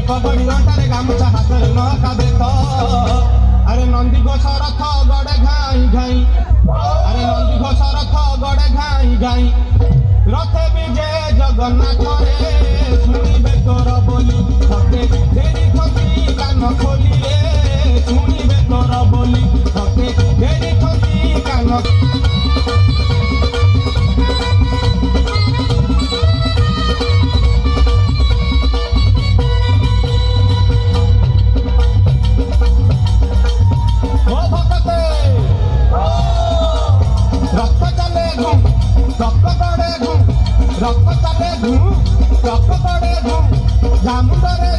कबड्डी अंटारे गामुछा हाथ नौका देख अरे नंदी घोष रथ गड़े घाई घाई अरे नंदी घोष रथ गड़े घाई घाई रथे विजय जगन्नाथ रे शुणिबे तोर बोली भक्ते देरी थकी कान खोली रे शुणिबे तोर बोली भक्ते देरी थकी कान रक्त चले घू रक्त पड़े घू झामुंडरे